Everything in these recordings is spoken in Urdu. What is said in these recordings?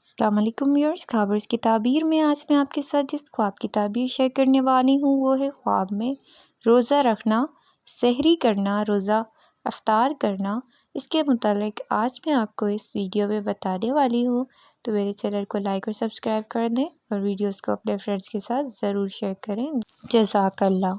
السلام علیکم ویورز، خوابرز کی تعبیر میں آج میں آپ کے ساتھ جس خواب کی تعبیر شیئر کرنے والی ہوں وہ ہے خواب میں روزہ رکھنا، سحری کرنا، روزہ افطار کرنا۔ اس کے متعلق آج میں آپ کو اس ویڈیو میں بتانے والی ہوں، تو میرے چینل کو لائک اور سبسکرائب کر دیں اور ویڈیوز کو اپنے فرینڈز کے ساتھ ضرور شیئر کریں۔ جزاک اللہ۔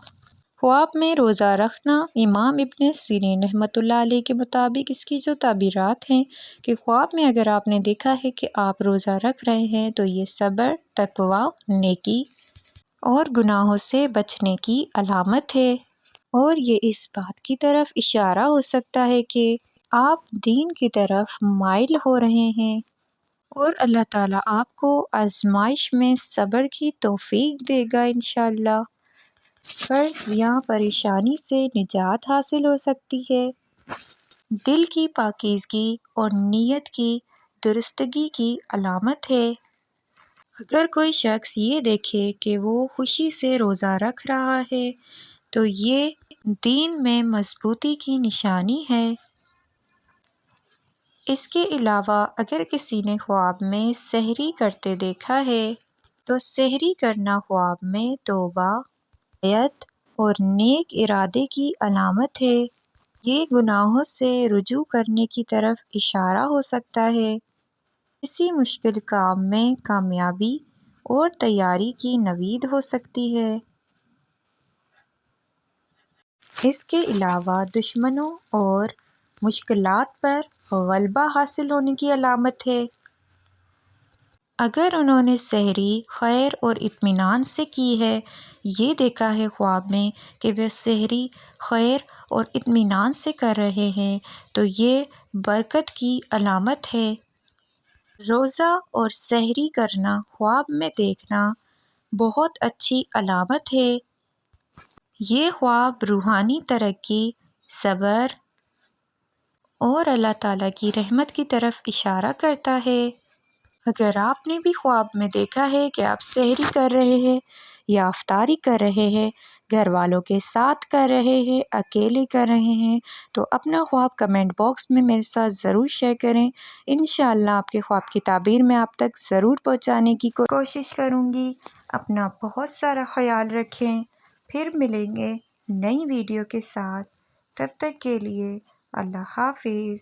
خواب میں روزہ رکھنا، امام ابن سیرین رحمۃ اللہ علیہ کے مطابق اس کی جو تعبیرات ہیں کہ خواب میں اگر آپ نے دیکھا ہے کہ آپ روزہ رکھ رہے ہیں تو یہ صبر، تقویٰ، نیکی اور گناہوں سے بچنے کی علامت ہے، اور یہ اس بات کی طرف اشارہ ہو سکتا ہے کہ آپ دین کی طرف مائل ہو رہے ہیں اور اللہ تعالیٰ آپ کو آزمائش میں صبر کی توفیق دے گا انشاءاللہ۔ قرض یا پریشانی سے نجات حاصل ہو سکتی ہے۔ دل کی پاکیزگی اور نیت کی درستگی کی علامت ہے۔ اگر کوئی شخص یہ دیکھے کہ وہ خوشی سے روزہ رکھ رہا ہے تو یہ دین میں مضبوطی کی نشانی ہے۔ اس کے علاوہ اگر کسی نے خواب میں سحری کرتے دیکھا ہے تو سحری کرنا خواب میں توبہ اور نیک ارادے کی علامت ہے۔ یہ گناہوں سے رجوع کرنے کی طرف اشارہ ہو سکتا ہے۔ کسی مشکل کام میں کامیابی اور تیاری کی نوید ہو سکتی ہے۔ اس کے علاوہ دشمنوں اور مشکلات پر غلبہ حاصل ہونے کی علامت ہے۔ اگر انہوں نے سحری خیر اور اطمینان سے کی ہے، یہ دیکھا ہے خواب میں کہ وہ سحری خیر اور اطمینان سے کر رہے ہیں تو یہ برکت کی علامت ہے۔ روزہ اور سحری کرنا خواب میں دیکھنا بہت اچھی علامت ہے۔ یہ خواب روحانی ترقی، صبر اور اللہ تعالیٰ کی رحمت کی طرف اشارہ کرتا ہے۔ اگر آپ نے بھی خواب میں دیکھا ہے کہ آپ سحری کر رہے ہیں یا افطاری کر رہے ہیں، گھر والوں کے ساتھ کر رہے ہیں، اکیلے کر رہے ہیں، تو اپنا خواب کمنٹ باکس میں میرے ساتھ ضرور شیئر کریں۔ انشاءاللہ آپ کے خواب کی تعبیر میں آپ تک ضرور پہنچانے کی کوشش کروں گی۔ اپنا بہت سارا خیال رکھیں، پھر ملیں گے نئی ویڈیو کے ساتھ۔ تب تک کے لیے اللہ حافظ۔